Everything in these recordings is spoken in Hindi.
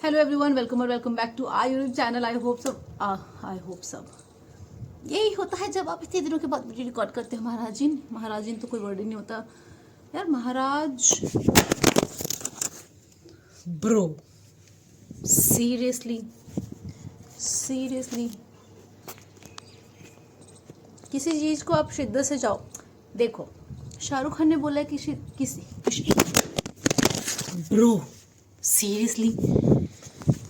हेलो एवरीवन, वेलकम और welcome back to our YouTube channel. I hope सब यही होता है जब आप इतने दिनों के बाद वीडियो रिकॉर्ड करते हैं। महाराजिन तो कोई वर्ड ही नहीं होता यार। महाराज ब्रो, सीरियसली किसी चीज़ को आप शिद्दत से जाओ। देखो, शाहरुख खान ने बोला है किसी ब्रो, सीरियसली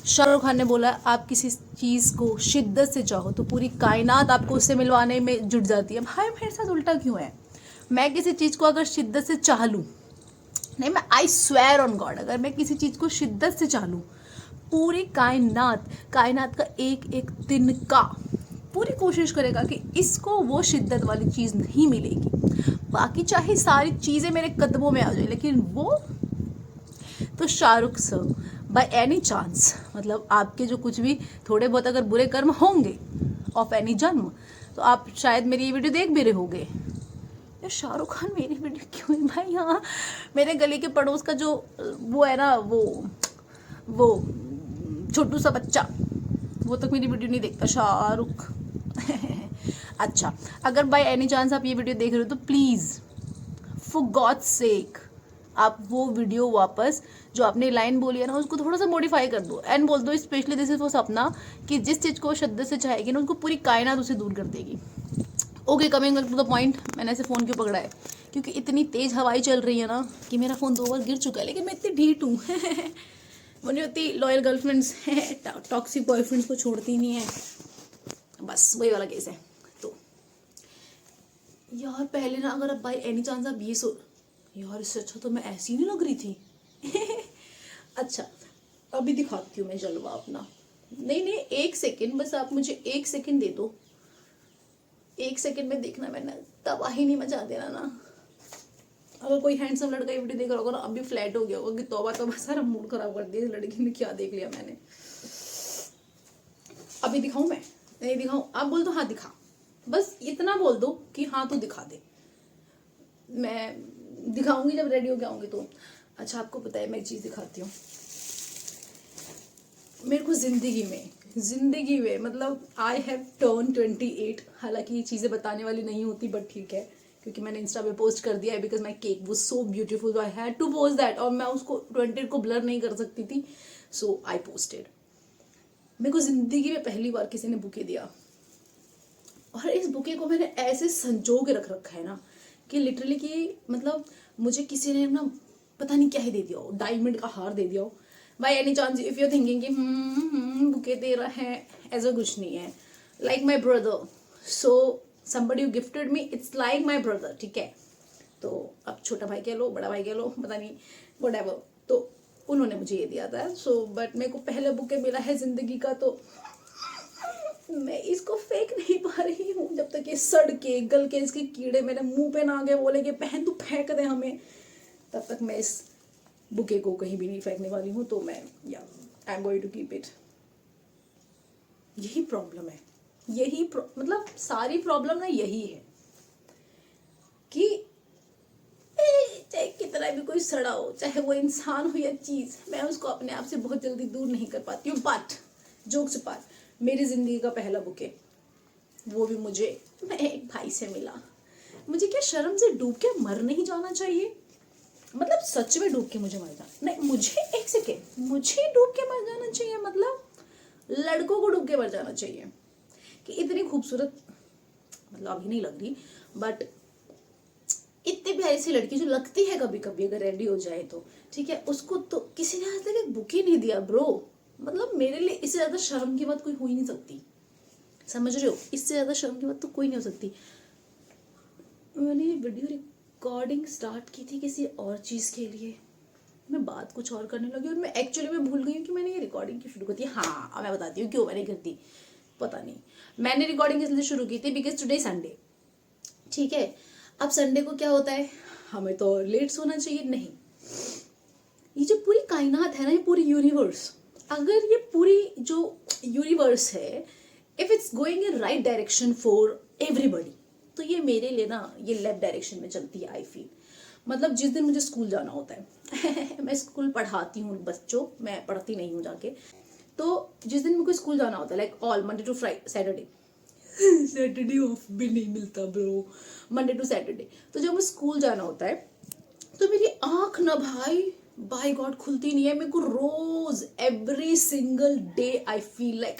शाहरुख खान ने बोला आप किसी चीज़ को शिद्दत से चाहो तो पूरी कायनात आपको उससे मिलवाने में जुट जाती है। भाई मेरे साथ उल्टा क्यों है? मैं किसी चीज़ को अगर शिद्दत से चाह लूँ, नहीं, मैं आई स्वेयर ऑन गॉड, अगर मैं किसी चीज़ को शिद्दत से चाह लूँ, पूरी कायनात का एक एक तिनका पूरी कोशिश करेगा कि इसको वो शिद्दत वाली चीज़ नहीं मिलेगी। बाकी चाहे सारी चीज़ें मेरे कदमों में आ जाए, लेकिन वो तो Shahrukh sir, by any chance, मतलब आपके जो कुछ भी थोड़े बहुत अगर बुरे कर्म होंगे ऑफ एनी जन्म, तो आप शायद मेरी ये वीडियो देख भी रहे होंगे। यार शाहरुख खान मेरी वीडियो क्यों है भाई? हाँ, मेरे गली के पड़ोस का जो वो है ना, वो छोटू सा बच्चा, वो तक मेरी वीडियो नहीं देखता, शाहरुख। अच्छा, अगर बाय एनी चांस आप ये वीडियो देख रहे हो तो प्लीज़ फॉर गॉड्स सेक आप वो वीडियो वापस जो आपने लाइन बोली है ना, उसको थोड़ा सा मॉडिफाई कर दो एंड बोल दो स्पेशली दिस इज वो सपना, कि जिस चीज़ को शिद्दत से चाहेगी ना, उनको पूरी कायनात उसे दूर कर देगी। Okay, coming to the point, मैंने ऐसे फ़ोन क्यों पकड़ा है? क्योंकि इतनी तेज़ हवाई चल रही है ना कि मेरा फ़ोन 2 बार गिर चुका है, लेकिन मैं इतनी ढीठ हूँ। वो नहीं होती लॉयल गर्लफ्रेंड्स, टॉक्सिक बॉयफ्रेंड्स को छोड़ती नहीं है, बस वही वाला केस है। तो यार पहले ना, अगर अब बाई एनी चांस आप ये यार इससे अच्छा तो मैं ऐसी नहीं लग रही थी। अच्छा, अभी दिखाती हूँ मैं जलवा अपना। नहीं, 1 सेकेंड, बस आप मुझे 1 सेकेंड दे दो। 1 सेकेंड में देखना, मैंने तबाही नहीं मचा देना ना। अगर कोई हैंडसम लड़का ये वीडियो देख रहा होगा ना, अभी फ्लैट हो गया होगा कि तौबा सारा मूड खराब कर दिया, इस लड़की ने क्या देख लिया मैंने। अभी दिखाऊं? मैं नहीं दिखाऊं? आप बोल दो हाँ दिखा, बस इतना बोल दो कि हाँ तो दिखा दे, मैं दिखाऊंगी जब रेडी हो के आऊंगी तो। अच्छा, आपको पता है मैं एक चीज़ दिखाती हूँ। मेरे को जिंदगी में मतलब आई हैव टर्न 28। हालांकि ये चीज़ें बताने वाली नहीं होती, बट ठीक है, क्योंकि मैंने इंस्टा पे पोस्ट कर दिया है बिकॉज माई केक वो so beautiful, I had to post that, और मैं उसको 28 को ब्लर नहीं कर सकती थी, सो आई पोस्टेड। मेरे को ज़िंदगी में पहली बार किसी ने बुके दिया, और इस बुके को मैंने ऐसे संजो के रख रखा है ना कि लिटरली कि मतलब मुझे किसी ने ना पता नहीं क्या ही दे दिया हो, डायमंड का हार दे दिया हो। By any chance if you thinking कि बुके दे रहा है, ऐसा कुछ नहीं है। Like my brother, so somebody who gifted me, it's like my brother, ठीक है? तो अब छोटा भाई कह लो, बड़ा भाई कह लो, पता नहीं, whatever, तो उन्होंने मुझे ये दिया था। सो बट मेरे को पहले बुके मिला है जिंदगी का, तो मैं इसको फेंक नहीं पा रही हूँ जब तक ये सड़ के गल के इसके कीड़े मेरे मुंह पे ना आ गए, बोले कि बहन तू फेंक दे हमें, तब तक मैं इस बुके को कहीं भी नहीं फेंकने वाली हूँ। तो मैं I am going to keep it. यही प्रॉब्लम है, मतलब सारी प्रॉब्लम ना यही है कि चाहे कितना भी कोई सड़ा हो, चाहे वो इंसान हो या चीज़, मैं उसको अपने आप से बहुत जल्दी दूर नहीं कर पाती हूँ। बट जोक्स अपार्ट, मेरी ज़िंदगी का पहला बुके, वो भी मुझे मैं एक भाई से मिला। मुझे क्या शर्म से डूब के मर नहीं जाना चाहिए? मतलब सच में डूब के मुझे मर जाना नहीं, मुझे 1 सेकेंड, मुझे डूब के मर जाना चाहिए, मतलब लड़कों को डूब के मर जाना चाहिए कि इतनी खूबसूरत, मतलब अभी नहीं लग रही, बट इतनी प्यारी सी लड़की जो लगती है कभी कभी अगर रेडी हो जाए तो, ठीक है, उसको तो किसी ने आज तक एक बुके नहीं दिया ब्रो। मतलब मेरे लिए इससे ज़्यादा शर्म की बात कोई हो ही नहीं सकती, समझ रहे हो? इससे ज़्यादा शर्म की बात तो कोई नहीं हो सकती। मैंने ये वीडियो रिकॉर्डिंग स्टार्ट की थी किसी और चीज़ के लिए, मैं बात कुछ और करने लगी और मैं एक्चुअली में भूल गई हूँ कि मैंने ये रिकॉर्डिंग क्यों शुरू की थी। हाँ, अब मैं बताती हूँ क्यों मैंने कर दी। पता नहीं, मैंने रिकॉर्डिंग इसलिए शुरू की थी बिकॉज टुडे संडे, ठीक है? अब संडे को क्या होता है, हमें तो लेट सोना चाहिए। नहीं, ये जो पूरी कायनात है ना, ये पूरी यूनिवर्स, अगर ये पूरी जो यूनिवर्स है, if it's going in right direction for everybody, तो ये मेरे लिए ना ये लेफ्ट डायरेक्शन में चलती है, आई फील। मतलब जिस दिन मुझे स्कूल जाना होता है मैं स्कूल पढ़ाती हूँ बच्चों, मैं पढ़ती नहीं हूँ जाके। तो जिस दिन मुझे स्कूल जाना होता है, like all Monday to Friday, Saturday Saturday off भी नहीं मिलता ब्रो, मंडे टू सैटरडे, तो जब मुझे स्कूल जाना होता है तो मेरी आंख ना भाई बाय गॉड खुलती नहीं है। मेरे को रोज every single day I feel like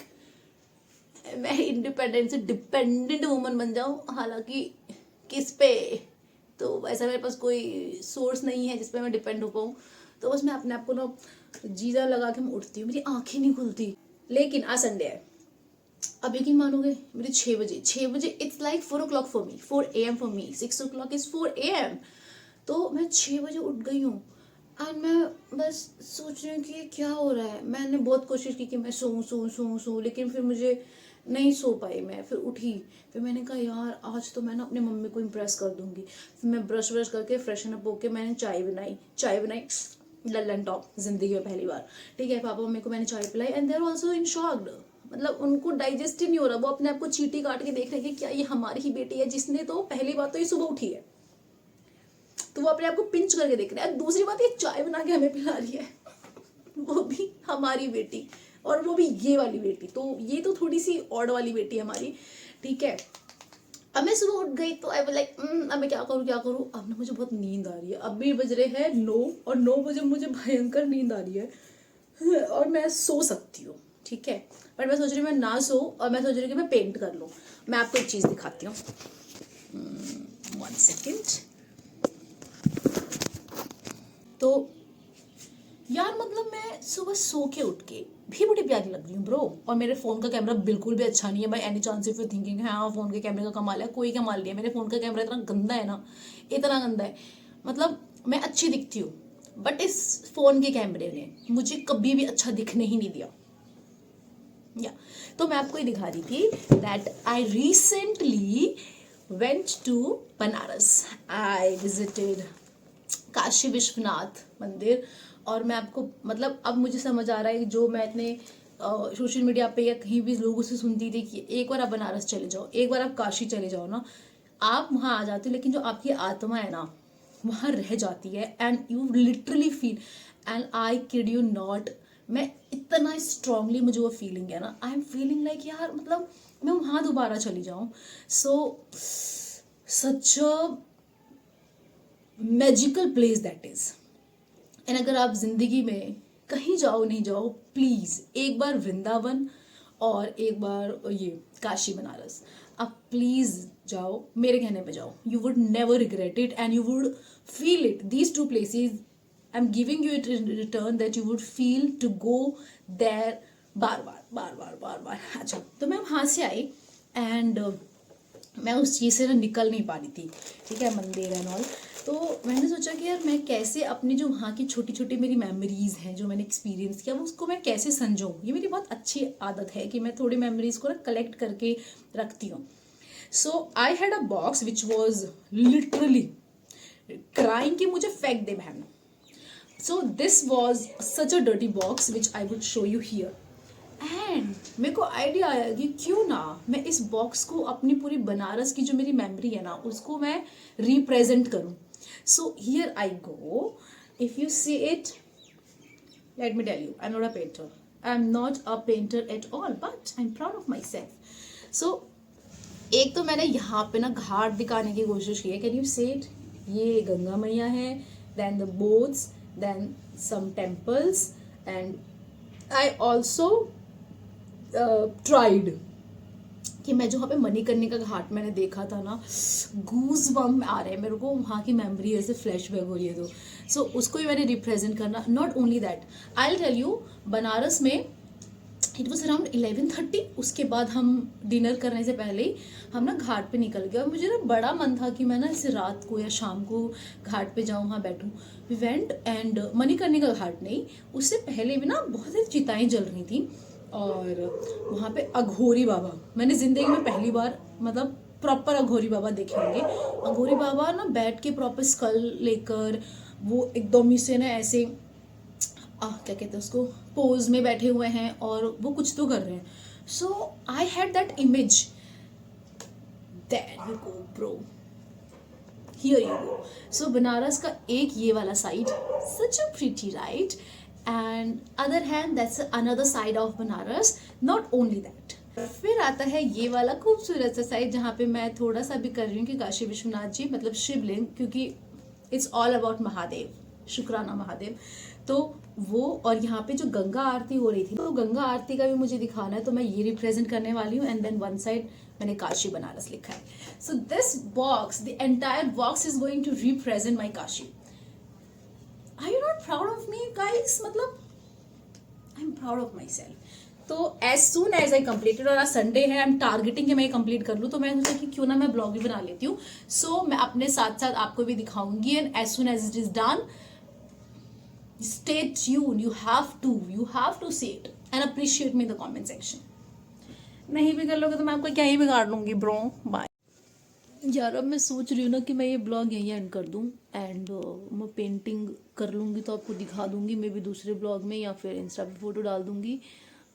मैं इंडिपेंडेंट से डिपेंडेंट वुमन बन जाऊं। हालांकि किस पे, तो वैसा मेरे पास कोई सोर्स नहीं है जिस पे मैं डिपेंड हो पाऊँ। तो बस मैं अपने आप को ना जीजा लगा के मैं उठती हूँ, मेरी आंखें नहीं खुलती। लेकिन आज संडे है, अब यकीन मानोगे मेरे 6 बजे it's like 4 o'clock for me, 4 AM for me, 6 o'clock is 4 AM। तो मैं 6 बजे उठ गई हूँ और मैं बस सोच रही हूँ कि ये क्या हो रहा है। मैंने बहुत कोशिश की कि मैं सोऊं, लेकिन फिर मुझे नहीं सो पाई। मैं फिर उठी, फिर मैंने कहा यार आज तो मैं ना अपने मम्मी को इम्प्रेस कर दूंगी। फिर मैं ब्रश करके फ्रेशन अप होके मैंने चाय बनाई लल्लन टॉप जिंदगी में पहली बार। ठीक है, पापा मम्मी को मैंने चाय पिलाई and they are also in shocked. मतलब उनको डाइजेस्ट ही नहीं हो रहा, वो अपने आप को चींटी काट के देख रहे हैं कि क्या ये हमारी ही बेटी है जिसने तो पहली बात तो ये सुबह उठी है, तो वो अपने आप को पिंच करके देख रहे हैं। दूसरी बात, ये चाय बना के हमें पिला रही है वो भी हमारी बेटी, और वो भी ये वाली बेटी, तो ये तो थोड़ी सी ऑड वाली बेटी है हमारी। ठीक है, अब मैं सुबह उठ गई तो आई वाज लाइक अब मैं क्या करूँ। अब ना मुझे बहुत नींद आ रही है, अब भी बज रहे हैं 9 और 9 बजे मुझे भयंकर नींद आ रही है और मैं सो सकती हूँ। ठीक है, पर मैं सोच रही हूँ मैं ना सो, और मैं सोच रही हूँ कि मैं पेंट कर लूँ। मैं आपको एक चीज़ दिखाती हूँ, 1 सेकेंड। तो यार मतलब मैं सुबह सो के उठ के भी बड़ी प्यारी लग रही हूँ ब्रो, और मेरे फ़ोन का कैमरा बिल्कुल भी अच्छा नहीं है। भाई any chance if you thinking हाँ फ़ोन के कैमरे का कमाल है, कोई कमाल नहीं है। मेरे फ़ोन का कैमरा इतना गंदा है ना, इतना गंदा है। मतलब मैं अच्छी दिखती हूँ, बट इस फ़ोन के कैमरे ने मुझे कभी भी अच्छा दिखने ही नहीं दिया। या तो मैं आपको ये दिखा रही थी that I recently went to Banaras. I visited Kashi Vishwanath mandir, और मैं आपको मतलब अब मुझे समझ आ रहा है जो मैं इतने सोशल मीडिया पे या कहीं भी लोगों से सुनती थी कि एक बार आप बनारस चले जाओ, एक बार आप काशी चले जाओ ना, आप वहाँ आ जाते हो, लेकिन जो आपकी आत्मा है ना वहाँ रह जाती है and you literally feel, and I kid you not, मैं इतना स्ट्रांगली मुझे वो फीलिंग है ना, आई एम फीलिंग लाइक यार मतलब मैं वहाँ दोबारा चली जाऊँ। So such a magical place that is. And अगर आप जिंदगी में कहीं जाओ नहीं जाओ, प्लीज एक बार वृंदावन और एक बार ये काशी बनारस, आप प्लीज जाओ, मेरे कहने पे जाओ। You would never regret it and you would feel it. These two places I am giving you it in return that you would feel to go there बार बार। अच्छा, तो मैं वहाँ से आई एंड मैं उस चीज़ से ना निकल नहीं पा रही थी। ठीक है, मंदिर एंड ऑल। तो मैंने सोचा कि यार मैं कैसे अपनी जो वहाँ की छोटी छोटी मेरी मेमोरीज हैं जो मैंने एक्सपीरियंस किया, वो उसको मैं कैसे संजोऊँ। ये मेरी बहुत अच्छी आदत है कि मैं थोड़ी मेमोरीज को ना कलेक्ट करके रखती हूँ। So I had a box which was literally crying कि मुझे फेंक दे बहन। So this was such a dirty box which I would show you here. And मेरे को आइडिया आया कि क्यों ना मैं इस बॉक्स को अपनी पूरी बनारस की जो मेरी मेमोरी है ना उसको मैं रिप्रेजेंट करूं। So here I go, if you see it, let me tell you, I am not a painter, I am not a painter at all, but I am proud of myself. So एक तो मैंने यहाँ पे ना घाट दिखाने की कोशिश की है, कैन यू सी इट, ये गंगा मैया है, then the boats, then some temples, and I also tried कि मैं जो वहाँ पे मणिकर्णिका का घाट मैंने देखा था ना, गूज बम आ रहे हैं मेरे को, वहाँ की मेमोरी ऐसे फ्लैशबैक हो रही है। तो सो उसको ही मैंने रिप्रेजेंट करना। Not only that, I will tell you, Banaras में इट वॉज अराउंड 11:30। उसके बाद हम डिनर करने से पहले ही हम ना घाट पे निकल गए, और मुझे ना बड़ा मन था कि मैं ना इसे रात को या शाम को घाट पे जाऊँ, वहाँ बैठूँ। वी वेंट एंड मणिकर्णिका घाट नहीं, उससे पहले भी ना बहुत सारी चिताएँ जल रही थी, और वहाँ पे अघोरी बाबा, मैंने ज़िंदगी में पहली बार मतलब प्रॉपर अघोरी बाबा देखे होंगे। अघोरी बाबा ना बैठ के प्रॉपर स्कल लेकर वो एकदम ही से ना ऐसे क्या कहते हैं उसको, पोज में बैठे हुए हैं और वो कुछ तो कर रहे हैं। So I had that image, there you go bro, here you go. So Banaras का एक ये वाला side, such a pretty right, and other hand that's another side of Banaras. Not only that, फिर आता है ये वाला खूबसूरत सा साइड जहाँ पे मैं थोड़ा सा भी कर रही हूँ कि काशी विश्वनाथ जी मतलब शिवलिंग, क्योंकि इट्स ऑल अबाउट महादेव, शुक्राना महादेव। तो वो, और यहाँ पे जो गंगा आरती हो रही थी तो गंगा आरती का भी मुझे दिखाना है, तो मैं ये रिप्रेजेंट करने वाली हूँ। एंड देन वन साइड मैंने काशी बनारस लिखा है। So this box, the entire box is going to represent my Kashi. Are you not proud of me guys? मतलब I am proud of myself. तो as soon as I completed, और आज संडे है, आई एम टारगेटिंग कि मैं कंप्लीट कर लूँ, तो मैं सोचा कि क्यों ना मैं ब्लॉग भी बना लेती हूँ। सो मैं अपने साथ साथ आपको भी दिखाऊंगी, and as soon as it is done, stay tuned. You have to see it and appreciate me in the comment section. नहीं भी कर लोगे तो मैं आपको क्या ही बिगाड़ लूंगी ब्रो। बाय यार। अब मैं सोच रही हूँ ना कि मैं ये ब्लॉग यहीं एंड कर दूँ, एंड मैं पेंटिंग कर लूँगी तो आपको दिखा दूँगी, मे भी दूसरे ब्लॉग में, या फिर इंस्टा पे फोटो डाल दूँगी।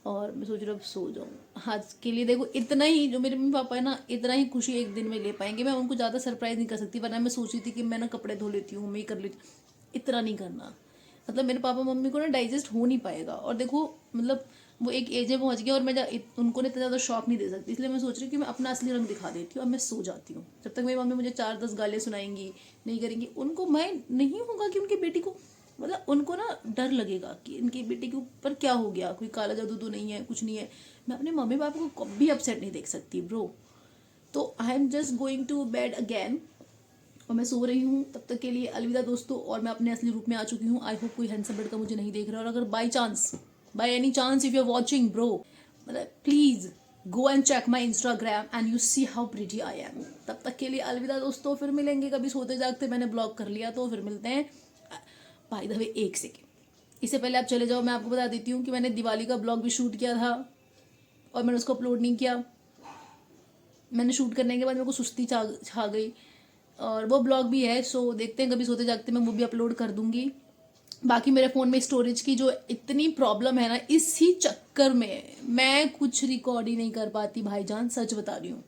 और मैं सोच रही हूँ अब सो जाऊँ आज के लिए। देखो इतना ही, जो मेरे मम्मी पापा है ना, इतना ही खुशी एक दिन में ले पाएंगे। मैं उनको ज़्यादा सरप्राइज नहीं कर सकती, वरना मैं सोची थी कि मैं ना कपड़े धो लेती हूँ, मैं कर लेती हूँ, इतना नहीं करना। मतलब मेरे पापा मम्मी को ना डाइजेस्ट हो नहीं पाएगा। और देखो मतलब वो एक एज में पहुंच गया, और मैं उनको ना इतना ज़्यादा शौक नहीं दे सकती, इसलिए मैं सोच रही हूँ कि मैं अपना असली रंग दिखा देती हूँ और मैं सो जाती हूँ। जब तक मेरी मम्मी मुझे 4-10 गालियाँ सुनाएंगी, नहीं करेंगी, उनको मैं नहीं होगा कि उनकी बेटी को, मतलब उनको ना डर लगेगा कि इनकी बेटी के ऊपर क्या हो गया, कोई काला जादू तो नहीं है, कुछ नहीं है। मैं अपने मम्मी पापा को कभी अपसेट नहीं देख सकती ब्रो। तो I am just going to bed again, और मैं सो रही हूँ। तब तक के लिए अलविदा दोस्तों, और मैं अपने असली रूप में आ चुकी हूँ। आई होप कोई हैंडसम लड़का मुझे नहीं देख रहा है, और अगर by any chance if you are watching bro, मतलब please go and check my Instagram and you see how pretty I am. तब तक के लिए अलविदा दोस्तों, फिर मिलेंगे कभी सोते जागते। मैंने ब्लॉग कर लिया तो फिर मिलते हैं। बाय द वे एक सेकेंड, इससे पहले आप चले जाओ, मैं आपको बता देती हूँ कि मैंने दिवाली का ब्लॉग भी शूट किया था और मैंने उसको अपलोड नहीं किया। मैंने शूट करने के बाद मेरे को सुस्ती छा गई, और वो ब्लॉग भी है। सो देखते हैं कभी सोते जागते मैं वो भी अपलोड कर दूंगी। बाकी मेरे फ़ोन में स्टोरेज की जो इतनी प्रॉब्लम है ना, इसी चक्कर में मैं कुछ रिकॉर्ड ही नहीं कर पाती भाईजान, सच बता रही हूँ।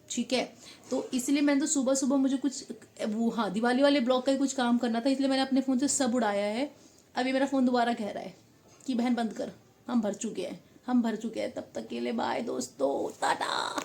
ठीक है, तो इसलिए मैंने तो सुबह सुबह मुझे कुछ वो, हाँ, दिवाली वाले ब्लॉग का ही कुछ काम करना था, इसलिए मैंने अपने फ़ोन से सब उड़ाया है। अभी मेरा फ़ोन दोबारा कह रहा है कि बहन बंद कर, हम भर चुके हैं। तब तक के लिए बाय दोस्तों, टाटा।